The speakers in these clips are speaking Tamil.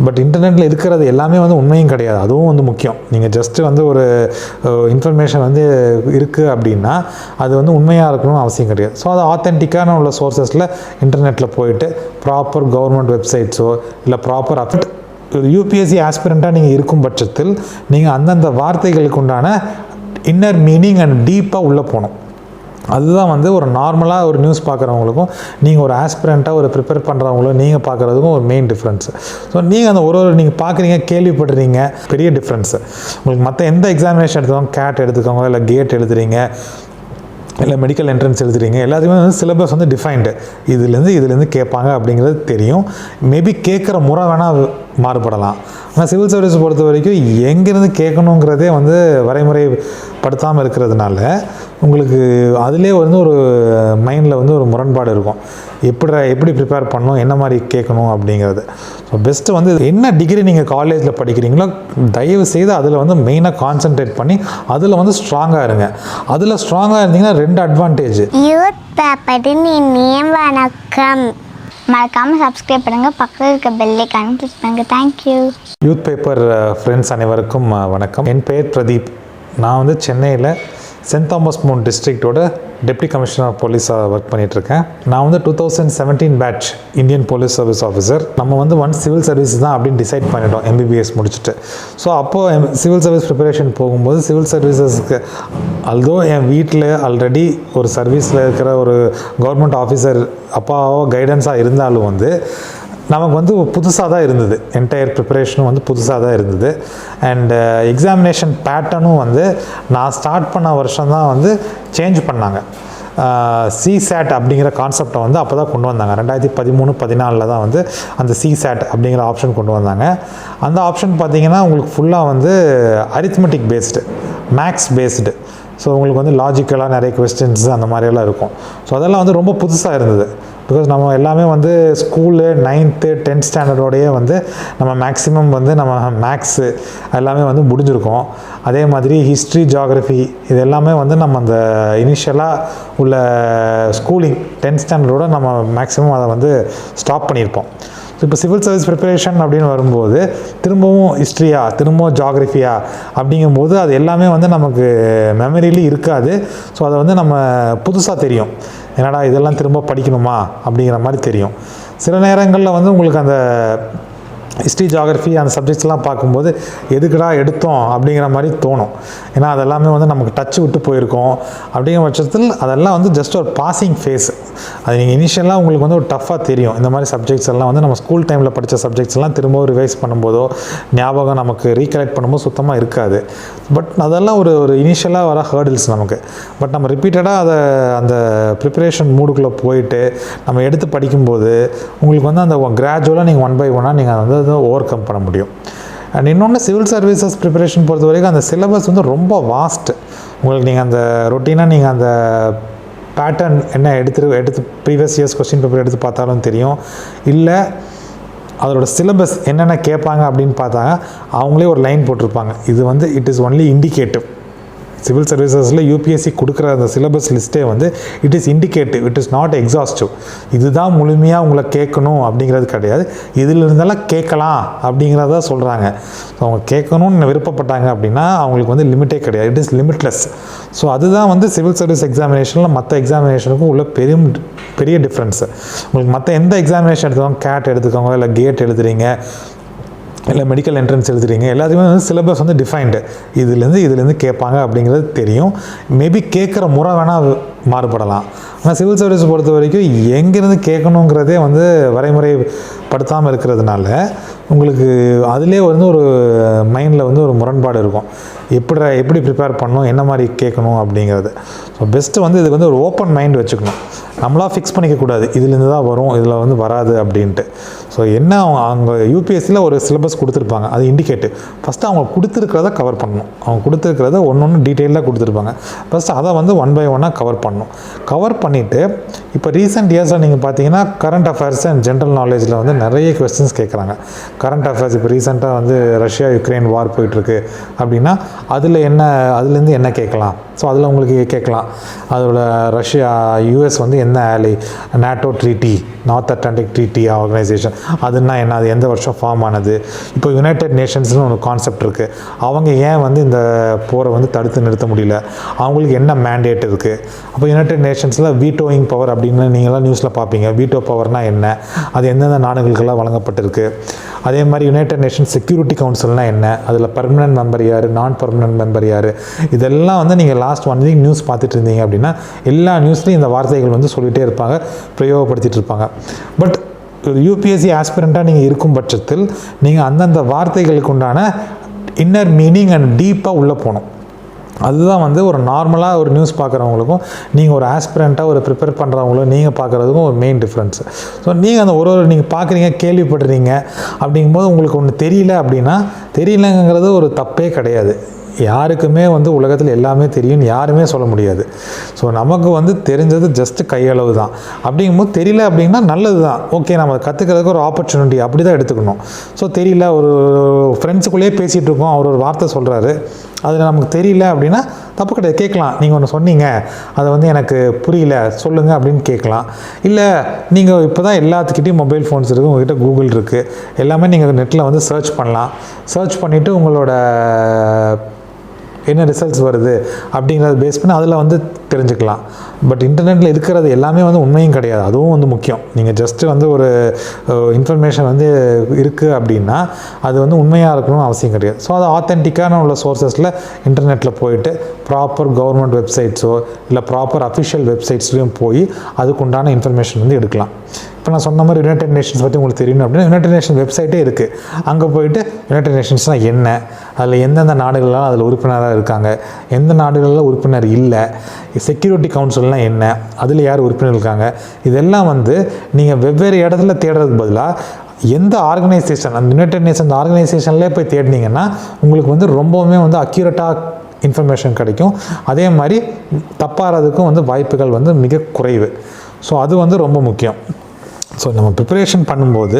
பட் இன்டர்நெட்டில் இருக்கிறது எல்லாமே வந்து உண்மையும் கிடையாது, அதுவும் வந்து முக்கியம். நீங்கள் ஜஸ்ட்டு வந்து ஒரு இன்ஃபர்மேஷன் வந்து இருக்குது அப்படின்னா அது வந்து உண்மையாக இருக்கணும்னு அவசியம் கிடையாது. ஸோ அது ஆத்தென்டிக்கான உள்ள சோர்ஸஸில் இன்டர்நெட்டில் போயிட்டு ப்ராப்பர் கவர்மெண்ட் வெப்சைட்ஸோ இல்லை ப்ராப்பர் யூபிஎஸ்சி ஆஸ்பிரண்ட்டாக நீங்கள் இருக்கும் பட்சத்தில் நீங்கள் அந்தந்த வார்த்தைகளுக்கு உண்டான இன்னர் மீனிங் அண்ட் டீப்பாக உள்ளே போகணும். அதுதான் வந்து ஒரு நார்மலாக ஒரு நியூஸ் பார்க்குறவங்களுக்கும் நீங்கள் ஒரு ஆஸ்பிரண்ட்டாக ஒரு ப்ரிப்பேர் பண்ணுறவங்களும் நீங்கள் பார்க்குறதுக்கும் ஒரு மெயின் டிஃப்ரென்ஸு. ஸோ நீங்கள் அந்த ஒரு நீங்கள் பார்க்குறீங்க, கேள்விப்படுறீங்க, பெரிய டிஃப்ரென்ஸு. உங்களுக்கு மற்ற எந்த எக்ஸாமினேஷன் எடுத்துக்கோங்க, கேட் எடுத்துக்கோங்க, இல்லை கேட் எழுதுறீங்க, இல்லை மெடிக்கல் என்ட்ரன்ஸ் எழுதுறீங்க, எல்லாத்துக்குமே வந்து சிலபஸ் வந்து டிஃபைன்டு. இதுலேருந்து கேட்பாங்க அப்படிங்கிறது தெரியும். மேபி கேட்குற முறை வேணால் மாறுபடலாம். ஆனால் சிவில் சர்வீஸ் பொறுத்த வரைக்கும் எங்கேருந்து கேட்கணுங்கிறதே வந்து வரைமுறைப்படுத்தாமல் இருக்கிறதுனால உங்களுக்கு அதிலே வந்து ஒரு மைண்டில் வந்து ஒரு முரண்பாடு இருக்கும். எப்படி ப்ரிப்பேர் பண்ணணும், என்ன மாதிரி கேட்கணும் அப்படிங்கிறது. ஸோ பெஸ்ட்டு வந்து என்ன டிகிரி நீங்கள் காலேஜில் படிக்கிறீங்களோ தயவு செய்து அதில் வந்து மெயினாக கான்சென்ட்ரேட் பண்ணி அதில் வந்து ஸ்ட்ராங்காக இருங்க. அதில் ஸ்ட்ராங்காக இருந்தீங்கன்னா 2 அட்வான்டேஜ். யூத் பேப்பரின் இனிய வணக்கம். மறக்காமல் சப்ஸ்கிரைப் பண்ணுங்கள், பக்கத்தில் இருக்க பெல் ஐகானை கிளிக் பண்ணுங்கள். தேங்க்யூ. யூத் பேப்பர் ஃப்ரெண்ட்ஸ் அனைவருக்கும் வணக்கம். என் பெயர் பிரதீப். நான் வந்து சென்னையில் சென்ட் தாமஸ் மவுண்ட் டிஸ்ட்ரிக்டோட டெப்டி கமிஷனர் ஆஃப் போலீஸாக ஒர்க் பண்ணிகிட்ருக்கேன். நான் வந்து 2017 batch Indian police service officer. நம்ம வந்து சிவில் சர்வீஸ் தான் அப்படின்னு டிசைட் பண்ணிட்டோம் எம்பிபிஎஸ் முடிச்சுட்டு. ஸோ அப்போது சிவில் சர்வீஸ் ப்ரிப்பரேஷன் போகும்போது சிவில் சர்வீசஸ்க்கு அல்தோ என் வீட்டில் ஆல்ரெடி ஒரு சர்வீஸில் இருக்கிற ஒரு கவர்மெண்ட் ஆஃபீஸர் அப்பாவோ கைடன்ஸாக இருந்தாலும் வந்து நமக்கு வந்து புதுசாக தான் இருந்தது. என்டையர் ப்ரிப்பரேஷனும் வந்து புதுசாக தான் இருந்தது. அண்ட் எக்ஸாமினேஷன் பேட்டர்னும் வந்து நான் ஸ்டார்ட் பண்ண வருஷம் தான் வந்து சேஞ்ச் பண்ணாங்க. சிசேட் அப்படிங்கிற கான்செப்டை வந்து அப்போ தான் கொண்டு வந்தாங்க. 2013-14 தான் வந்து அந்த சிசேட் அப்படிங்கிற ஆப்ஷன் கொண்டு வந்தாங்க. அந்த ஆப்ஷன் பார்த்திங்கன்னா உங்களுக்கு ஃபுல்லாக வந்து arithmetic based, maths based. So உங்களுக்கு வந்து லாஜிக்கலாக நிறைய கொஸ்டின்ஸ் அந்த மாதிரியெல்லாம் இருக்கும். ஸோ அதெல்லாம் வந்து ரொம்ப புதுசாக இருந்தது. பிகாஸ் நம்ம எல்லாமே வந்து ஸ்கூலு 9th 10th ஸ்டாண்டர்டோடையே வந்து நம்ம மேக்ஸிமம் வந்து நம்ம மேக்ஸு எல்லாமே வந்து முடிஞ்சிருக்கோம். அதே மாதிரி ஹிஸ்ட்ரி, ஜியாகிரஃபி இது எல்லாமே வந்து நம்ம அந்த இனிஷியலாக உள்ள ஸ்கூலிங் 10th ஸ்டாண்டர்டோட நம்ம மேக்ஸிமம் அதை வந்து ஸ்டாப் பண்ணியிருப்போம். ஸோ இப்போ சிவில் சர்வீஸ் ப்ரிப்பரேஷன் அப்படின்னு வரும்போது திரும்பவும் ஹிஸ்ட்ரியா, திரும்பவும் ஜியாகிரஃபியா அப்படிங்கும்போது அது எல்லாமே வந்து நமக்கு மெமரியிலே இருக்காது. ஸோ அதை வந்து நம்ம புதுசாக தெரியும், என்னடா இதெல்லாம் திரும்ப படிக்கணுமா அப்படிங்கிற மாதிரி தெரியும். சில நேரங்களில் வந்து உங்களுக்கு அந்த ஹிஸ்ட்ரி, ஜியாகிரஃபி அந்த சப்ஜெக்ட்ஸ்லாம் பார்க்கும்போது எதுக்குடா எடுத்தோம் அப்படிங்கிற மாதிரி தோணும். ஏன்னா அதெல்லாமே வந்து நமக்கு டச் விட்டு போயிருக்கோம். அப்படிங்கிற பட்சத்தில் அதெல்லாம் வந்து ஜஸ்ட் ஒரு பாசிங் ஃபேஸ். அது நீங்கள் இனிஷியலாக உங்களுக்கு வந்து ஒரு டஃப்பாக தெரியும். இந்த மாதிரி சப்ஜெக்ட்ஸ் எல்லாம் வந்து நம்ம ஸ்கூல் டைமில் படித்த சப்ஜெக்ட்ஸ் எல்லாம் திரும்பவும் ரிவைஸ் பண்ணும்போதோ ஞாபகம் நமக்கு ரீகலெக்ட் பண்ணும்போது சுத்தமாக இருக்காது. பட் அதெல்லாம் ஒரு இனிஷியலாக வர ஹேர்டில்ஸ் நமக்கு. பட் நம்ம ரிப்பீட்டடாக அதை அந்த ப்ரிப்பரேஷன் மூடுக்குள்ளே போயிட்டு நம்ம எடுத்து படிக்கும்போது உங்களுக்கு வந்து அந்த கிராஜுவலாக நீங்கள் 1 by 1 நீங்கள் அதை வந்து ஓவர் கம் பண்ண முடியும். அண்ட் இன்னொன்று சிவில் சர்வீசஸ் ப்ரிப்பரேஷன் பொறுத்த வரைக்கும் அந்த சிலபஸ் வந்து ரொம்ப வாஸ்ட். உங்களுக்கு நீங்கள் அந்த ரொட்டீனாக நீங்கள் அந்த பேட்டர்ன் என்ன எடுத்து ப்ரீவியஸ் இயர்ஸ் கொஸ்டின் பேப்பர் எடுத்து பார்த்தாலும் தெரியும். இல்லை அதோட சிலபஸ் என்னென்ன கேட்பாங்க அப்படின்னு பார்த்தாங்க அவங்களே ஒரு லைன் போட்டிருப்பாங்க. இது வந்து it is only indicative. Civil சர்வீசஸில் யூபிஎஸ்சி கொடுக்குற அந்த சிலபஸ் லிஸ்ட்டே வந்து it is indicative, it is not exhaustive. இதுதான் முழுமையாக உங்களை கேட்கணும் அப்படிங்கிறது கிடையாது. இதில் இருந்தாலும் கேட்கலாம் அப்படிங்கிறத சொல்கிறாங்க. ஸோ அவங்க கேட்கணும்னு விருப்பப்பட்டாங்க அப்படின்னா அவங்களுக்கு வந்து லிமிட்டே கிடையாது, இட் இஸ் லிமிட்லெஸ். ஸோ அதுதான் வந்து சிவில் சர்வீஸ் எக்ஸாமினேஷனில் மற்ற எக்ஸாமினேஷனுக்கும் உள்ள பெரிய டிஃப்ரென்ஸு. உங்களுக்கு மற்ற எந்த எக்ஸாமினேஷன் எடுத்துக்கோங்க, கேட் எடுத்துக்கோங்க, இல்லை கேட் எழுதுறீங்க, இல்லை மெடிக்கல் என்ட்ரன்ஸ் எழுதுறீங்க, எல்லாத்துக்குமே வந்து சிலபஸ் வந்து டிஃபைன்டு. இதுலேருந்து கேட்பாங்க அப்படிங்கிறது தெரியும். மேபி கேட்குற முறை வேணால் மாறுபடலாம். ஆனால் சிவில் சர்வீஸ் பொறுத்த வரைக்கும் எங்கேருந்து கேட்கணுங்கிறதே வந்து வரைமுறைப்படுத்தாமல் இருக்கிறதுனால உங்களுக்கு அதிலே வந்து ஒரு மைண்டில் வந்து ஒரு முரண்பாடு இருக்கும். எப்படி ப்ரிப்பேர் பண்ணணும், என்ன மாதிரி கேட்கணும் அப்படிங்கிறது. ஸோ பெஸ்ட்டு வந்து இதுக்கு வந்து ஒரு ஓப்பன் மைண்ட் வச்சுக்கணும். நம்மளாக ஃபிக்ஸ் பண்ணிக்கக்கூடாது இதுலேருந்து தான் வரும், இதில் வந்து வராது அப்படின்ட்டு. ஸோ என்ன அவங்க யூபிஎஸ்சியில் ஒரு சிலபஸ் கொடுத்துருப்பாங்க, அது இண்டிகேட்டிவ். ஃபஸ்ட்டு அவங்க கொடுத்துருக்கிறத கவர் பண்ணணும். அவங்க கொடுத்துருக்கிறத ஒன்று டீட்டெயிலாக கொடுத்துருப்பாங்க. ஃபஸ்ட்டு அதை வந்து 1 by 1 கவர் பண்ணணும். கவர் பண்ணிவிட்டு இப்போ ரீசெண்ட் இயர்ஸில் நீங்கள் பார்த்தீங்கன்னா கரண்ட் அஃபேர்ஸ் அண்ட் ஜென்ரல் நாலேஜில் வந்து நிறைய கொஸ்டின்ஸ் கேட்குறாங்க. கரண்ட் அஃபேர்ஸ் இப்போ ரீசெண்டாக வந்து ரஷ்யா யுக்ரைன் வார் போயிட்டுருக்கு அப்படின்னா அதுலேருந்து என்ன கேட்கலாம். ஸோ அதில் உங்களுக்கு கேட்கலாம். கேட்கலாம். அதோட ரஷ்யா யூஎஸ் வந்து என்ன ஆலி, NATO treaty, north Atlantic treaty organisation, அதுனா என்ன, அது எந்த வருஷம் ஃபார்ம் ஆனது, இப்போ யுனைடெட் நேஷன்ஸ்னு ஒரு கான்செப்ட் இருக்குது, அவங்க ஏன் வந்து இந்த போரை வந்து தடுத்து நிறுத்த முடியல, அவங்களுக்கு என்ன மேண்டேட் இருக்குது. அப்போ யுனைடெட் நேஷன்ஸில் வீட்டோயிங் பவர் அப்படின்னு நீங்களாம் நியூஸில் பார்ப்பீங்க. வீட்டோ பவர்னால் என்ன, அது எந்தெந்த நாடுகளுக்கெல்லாம் வழங்கப்பட்டிருக்கு. அதே மாதிரி யுனைடெட் நேஷன்ஸ் செக்யூரிட்டி கவுன்சில்னால் என்ன, அதில் பர்மனன்ட் மெம்பர் யார், நான் பர்மனன்ட் மெம்பர் யார், இதெல்லாம் வந்து நீங்கள் லாஸ்ட் 1 வீக் நியூஸ் பார்த்துட்டு இருந்தீங்க அப்படின்னா எல்லா நியூஸ்லையும் இந்த வார்த்தைகள் வந்து சொல்லிகிட்டே இருப்பாங்க, பிரயோகப்படுத்திட்டு இருப்பாங்க. பட் ஒரு யூபிஎஸ்சி ஆஸ்பிரண்ட்டாக நீங்கள் இருக்கும் பட்சத்தில் நீங்கள் அந்தந்த வார்த்தைகளுக்கு உண்டான இன்னர் மீனிங் அண்ட் டீப்பாக உள்ளே போகணும். அதுதான் வந்து ஒரு நார்மலாக ஒரு நியூஸ் பார்க்குறவங்களுக்கும் நீங்கள் ஒரு ஆஸ்பிரண்ட்டாக ஒரு ப்ரிப்பேர் பண்ணுறவங்களும் நீங்கள் பார்க்குறதுக்கும் ஒரு மெயின் டிஃப்ரென்ஸு. ஸோ நீங்கள் அந்த ஒரு நீங்கள் பார்க்குறீங்க, கேள்விப்படுறீங்க அப்படிங்கும்போது உங்களுக்கு ஒன்று தெரியல அப்படின்னா, தெரியலங்கிறது ஒரு தப்பே கிடையாது. யாருக்குமே வந்து உலகத்தில் எல்லாமே தெரியும்னு யாருமே சொல்ல முடியாது. ஸோ நமக்கு வந்து தெரிஞ்சது ஜஸ்ட்டு கையளவு தான். அப்படிங்கும்போது தெரியல அப்படின்னா நல்லது தான், ஓகே, நம்ம கற்றுக்கிறதுக்கு ஒரு ஆப்பர்ச்சுனிட்டி அப்படி தான் எடுத்துக்கணும். ஸோ தெரியல, ஒரு ஃப்ரெண்ட்ஸுக்குள்ளேயே பேசிகிட்டு இருக்கோம், அவர் ஒரு வார்த்தை சொல்கிறாரு, அதில் நமக்கு தெரியல அப்படின்னா தப்பு கிடையாது, கேட்கலாம். நீங்கள் ஒன்று சொன்னீங்க, அதை வந்து எனக்கு புரியல சொல்லுங்கள் அப்படின்னு கேட்கலாம். இல்லை நீங்கள் இப்போ தான் எல்லாத்துக்கிட்டையும் மொபைல் ஃபோன்ஸ் இருக்குது, உங்கள்கிட்ட கூகுள் இருக்குது, எல்லாமே நீங்கள் நெட்டில் வந்து சர்ச் பண்ணலாம். சர்ச் பண்ணிவிட்டு உங்களோட என்ன ரிசல்ட்ஸ் வருது அப்படிங்கிறத பேஸ் பண்ணி அதில் வந்து தெரிஞ்சுக்கலாம். பட் இன்டர்நெட்டில் இருக்கிறது எல்லாமே வந்து உண்மையும் கிடையாது, அதுவும் வந்து முக்கியம். நீங்கள் ஜஸ்ட்டு வந்து ஒரு இன்ஃபர்மேஷன் வந்து இருக்குது அப்படின்னா அது வந்து உண்மையாக இருக்கணும்னு அவசியம் கிடையாது. ஸோ அது ஆத்தென்டிக்கான உள்ள சோர்ஸஸில் இன்டர்நெட்டில் போயிட்டு ப்ராப்பர் கவர்மெண்ட் வெப்சைட்ஸோ இல்லை ப்ராப்பர் அஃபிஷியல் வெப்சைட்ஸ்லையும் போய் அதுக்குண்டான இன்ஃபர்மேஷன் வந்து எடுக்கலாம். இப்போ நான் சொன்ன மாதிரி யுனைடெட் நேஷன்ஸ் பற்றி உங்களுக்கு தெரியணும் அப்படின்னா யுனைடெட் நேஷன் வெப்சைட்டே இருக்குது. அங்கே போயிட்டு யுனைடெட் நேஷன்ஸ்னால் என்ன, அதில் எந்தெந்த நாடுகள்லாம் அதில் உறுப்பினராக இருக்காங்க, எந்த நாடுகளில் உறுப்பினர் இல்லை, செக்யூரிட்டி கவுன்சில்னால் என்ன, அதில் யார் உறுப்பினர் இருக்காங்க, இதெல்லாம் வந்து நீங்கள் வெவ்வேறு இடத்துல தேடுறதுக்கு பதிலாக எந்த ஆர்கனைசேஷன், அந்த யுனைடெட் நேஷன்ஸ் ஆர்கனைசேஷன்லேயே போய் தேடினீங்கன்னா உங்களுக்கு வந்து ரொம்பவுமே வந்து அக்யூரேட்டாக இன்ஃபர்மேஷன் கிடைக்கும். அதே மாதிரி தப்பாகிறதுக்கும் வந்து வாய்ப்புகள் வந்து மிக குறைவு. ஸோ அது வந்து ரொம்ப முக்கியம். ஸோ நம்ம ப்ரிப்பரேஷன் பண்ணும்போது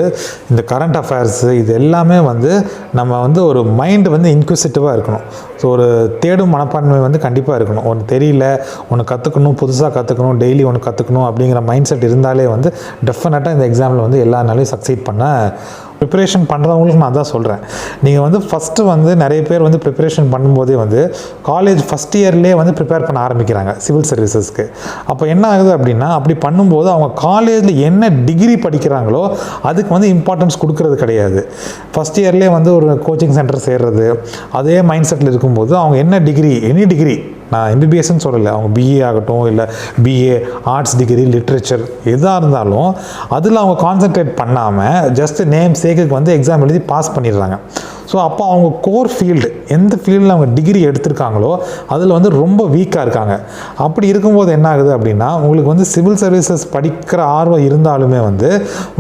இந்த கரண்ட் அஃபேர்ஸு இது எல்லாமே வந்து நம்ம வந்து ஒரு மைண்டு வந்து இன்க்விசிட்டிவாக இருக்கணும். ஸோ ஒரு தேடும் மனப்பான்மை வந்து கண்டிப்பாக இருக்கணும். ஒன்று தெரியல, ஒன்று கற்றுக்கணும், புதுசாக கற்றுக்கணும், டெய்லி ஒன்று கற்றுக்கணும் அப்படிங்கிற மைண்ட் செட் இருந்தாலே வந்து டெஃபினட்டாக இந்த எக்ஸாமில் வந்து எல்லா நாளையும் சக்சீட் பண்ண ப்ரிப்பரேஷன் பண்ணுறவங்களுக்கு நான் தான் சொல்கிறேன். நீங்கள் வந்து ஃபஸ்ட்டு வந்து நிறைய பேர் வந்து ப்ரிப்பரேஷன் பண்ணும்போதே வந்து காலேஜ் ஃபஸ்ட் இயர்லேயே வந்து ப்ரிப்பேர் பண்ண ஆரம்பிக்கிறாங்க சிவில் சர்வீசஸ்க்கு. அப்போ என்ன ஆகுது அப்படின்னா, அப்படி பண்ணும்போது அவங்க காலேஜில் என்ன டிகிரி படிக்கிறாங்களோ அதுக்கு வந்து இம்பார்ட்டன்ஸ் கொடுக்கறது கிடையாது. ஃபஸ்ட் இயர்லேயே வந்து ஒரு கோச்சிங் சென்டர் சேர்றது, அதே மைண்ட் செட்டில் இருக்கும்போது அவங்க என்ன டிகிரி, எனி டிகிரி, நான் எம்பிபிஎஸ்ன்னு சொல்லலை, அவங்க பிஏ ஆகட்டும் இல்லை பிஏ ஆர்ட்ஸ் டிகிரி லிட்ரேச்சர் எதாக இருந்தாலும் அதில் அவங்க கான்சென்ட்ரேட் பண்ணாமல் ஜஸ்ட் நேம் சேக்குக்கு வந்து எக்ஸாம் எழுதி பாஸ் பண்ணிடுறாங்க. ஸோ அப்போ அவங்க கோர் ஃபீல்டு எந்த ஃபீல்டில் அவங்க டிகிரி எடுத்திருக்காங்களோ அதில் வந்து ரொம்ப வீக்காக இருக்காங்க. அப்படி இருக்கும்போது என்ன ஆகுது அப்படின்னா, உங்களுக்கு வந்து சிவில் சர்வீசஸ் படிக்கிற ஆர்வம் இருந்தாலுமே வந்து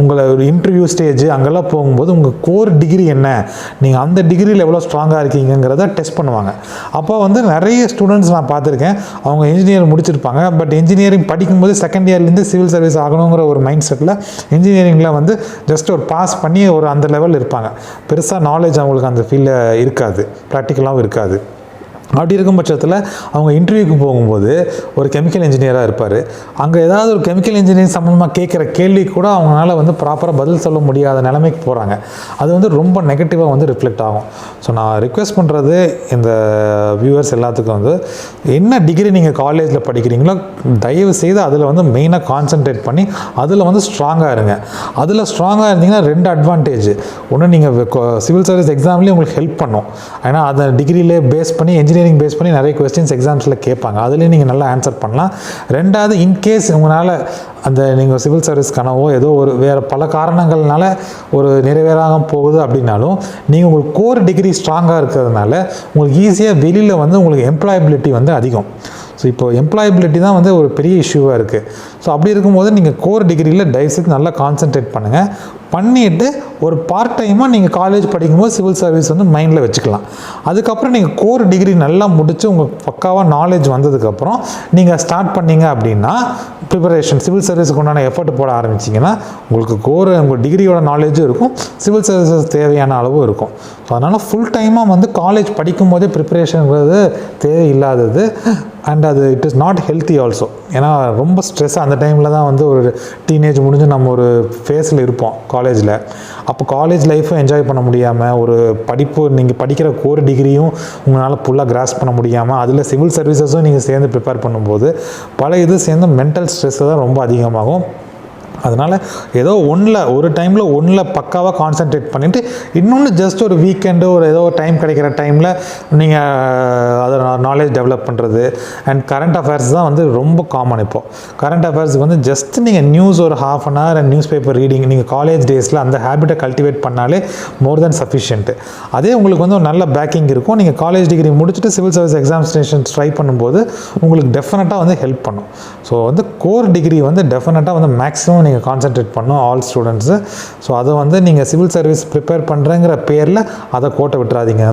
உங்களை ஒரு இன்டர்வியூ ஸ்டேஜ் அங்கெல்லாம் போகும்போது உங்கள் கோர் டிகிரி என்ன, நீங்கள் அந்த டிகிரியில் எவ்வளோ ஸ்ட்ராங்காக இருக்கீங்கிறத டெஸ்ட் பண்ணுவாங்க. அப்போ வந்து நிறைய ஸ்டூடெண்ட்ஸ் நான் பார்த்துருக்கேன், அவங்க இன்ஜினியர் முடிச்சிருப்பாங்க, பட் இன்ஜினியரிங் படிக்கும்போது செகண்ட் இயர்லேருந்து சிவில் சர்வீஸ் ஆகணுங்கிற ஒரு மைண்ட் செட்டில் இன்ஜினியரிங்கில் வந்து ஜஸ்ட் ஒரு பாஸ் பண்ணி ஒரு அந்த லெவலில் இருப்பாங்க. பெருசாக நாலேஜ் அவங்களுக்கு அந்த ஃபீல்டில் இருக்காது, ப்ராக்டிக்கலாகவும் இருக்காது. அப்படி இருக்கும் பட்சத்தில் அவங்க இன்டர்வியூக்கு போகும்போது ஒரு கெமிக்கல் இன்ஜினியராக இருப்பார், அங்கே ஏதாவது ஒரு கெமிக்கல் இன்ஜினியரிங் சம்மந்தமாக கேட்குற கேள்வி கூட அவங்களால வந்து ப்ராப்பராக பதில் சொல்ல முடியாத நிலைமைக்கு போகிறாங்க. அது வந்து ரொம்ப நெகட்டிவாக வந்து ரிஃப்ளெக்ட் ஆகும். ஸோ நான் ரிக்வெஸ்ட் பண்ணுறது இந்த வியூவர்ஸ் எல்லாத்துக்கும் வந்து என்ன டிகிரி நீங்கள் காலேஜில் படிக்கிறீங்களோ தயவு செய்து அதில் வந்து மெயினாக கான்சென்ட்ரேட் பண்ணி அதில் வந்து ஸ்ட்ராங்காக இருங்க. அதில் ஸ்ட்ராங்காக இருந்தீங்கன்னா 2 அட்வான்டேஜ். ஒன்று, நீங்கள் சிவில் சர்வீஸ் எக்ஸாம்லேயும் உங்களுக்கு ஹெல்ப் பண்ணும், ஏன்னா அதை டிகிரியிலே பேஸ் பண்ணி இன்ஜினியரிங் பேஸ் பண்ணி நிறைய கொஸ்டின்ஸ் எக்ஸாம்ஸில் கேட்பாங்க, அதுலேயும் நீங்கள் நல்லா ஆன்சர் பண்ணலாம். ரெண்டாவது, இன்கேஸ் உங்களால் அந்த நீங்கள் சிவில் சர்வீஸ் கனவோ ஏதோ ஒரு வேறு பல காரணங்கள்னால ஒரு நிறைவேறாமல் போகுது அப்படின்னாலும் நீங்கள் உங்களுக்கு கோர் டிகிரி ஸ்ட்ராங்காக இருக்கிறதுனால உங்களுக்கு ஈஸியாக வெளியில் வந்து உங்களுக்கு எம்ப்ளாயபிலிட்டி வந்து அதிகம். ஸோ இப்போ எம்ப்ளாயபிலிட்டி தான் வந்து ஒரு பெரிய இஷ்யூவாக இருக்குது. ஸோ அப்படி இருக்கும்போது நீங்கள் கோர் டிகிரியில் தயவுசெய்து நல்லா கான்சென்ட்ரேட் பண்ணுங்கள். பண்ணிவிட்டு ஒரு பார்ட் டைமாக நீங்கள் காலேஜ் படிக்கும்போது சிவில் சர்வீஸ் வந்து மைண்டில் வச்சுக்கலாம். அதுக்கப்புறம் நீங்கள் கோர் டிகிரி நல்லா முடித்து உங்கள் பக்காவாக நாலேஜ் வந்ததுக்கப்புறம் நீங்கள் ஸ்டார்ட் பண்ணீங்க அப்படின்னா ப்ரிப்பரேஷன் சிவில் சர்வீஸுக்கு உண்டான எஃபர்ட் போட ஆரம்பிச்சிங்கன்னா உங்களுக்கு உங்கள் டிகிரியோட நாலேஜும் இருக்கும், சிவில் சர்வீசஸ் தேவையான அளவும் இருக்கும். ஸோ அதனால் ஃபுல் டைமாக வந்து காலேஜ் படிக்கும் போதே ப்ரிப்பரேஷனுங்கிறது தேவையில்லாதது. அண்ட் அது it is not healthy also. ஏன்னா ரொம்ப ஸ்ட்ரெஸ் அந்த டைமில் தான் வந்து ஒரு டீனேஜ் முடிஞ்சு நம்ம ஒரு ஃபேஸில் இருப்போம் காலேஜில். அப்போ காலேஜ் லைஃப்பும் என்ஜாய் பண்ண முடியாமல், ஒரு படிப்பு நீங்கள் படிக்கிற கோர் டிகிரியும் உங்களால் ஃபுல்லாக கிராஸ் பண்ண முடியாமல், அதில் சிவில் சர்வீசஸும் நீங்கள் சேர்ந்து ப்ரிப்பேர் பண்ணும்போது பல இது சேர்ந்து மென்டல் ஸ்ட்ரெஸ்ஸு தான் ரொம்ப அதிகமாகும். அதனால் ஏதோ ஒரு டைமில் பக்காவாக கான்சென்ட்ரேட் பண்ணிவிட்டு இன்னொன்று ஜஸ்ட் ஒரு வீக்கெண்டு ஏதோ டைம் கிடைக்கிற டைமில் நீங்கள் அதை நாலேஜ் டெவலப் பண்ணுறது. அண்ட் கரண்ட் அஃபேர்ஸ் தான் வந்து ரொம்ப காமன். இப்போது கரண்ட் அஃபேர்ஸுக்கு வந்து ஜஸ்ட் நீங்கள் நியூஸ் ஒரு ½ an hour and news paper reading நீங்கள் காலேஜ் டேஸில் அந்த ஹேபிட்டை கல்டிவேட் பண்ணாலே மோர் தென் சஃபிஷியன்ட்டு. அதே உங்களுக்கு வந்து ஒரு நல்ல பேக்கிங் இருக்கும். நீங்கள் காலேஜ் டிகிரி முடிச்சுட்டு சிவில் சர்வீஸ் எக்ஸாமினேஷன்ஸ் ட்ரை பண்ணும்போது உங்களுக்கு டெஃபினட்டாக வந்து ஹெல்ப் பண்ணும். ஸோ வந்து கோர் டிகிரி வந்து டெஃபினட்டாக வந்து மேக்ஸிமம் நீங்கள் கான்சென்ட்ரேட் பண்ணணும் ஆல் ஸ்டூடெண்ட்ஸு. ஸோ அதை வந்து நீங்கள் சிவில் சர்வீஸ் ப்ரிப்பேர் பண்ணுறேங்கிற பேரில் அதை கோட்டை விட்டுறாதீங்க.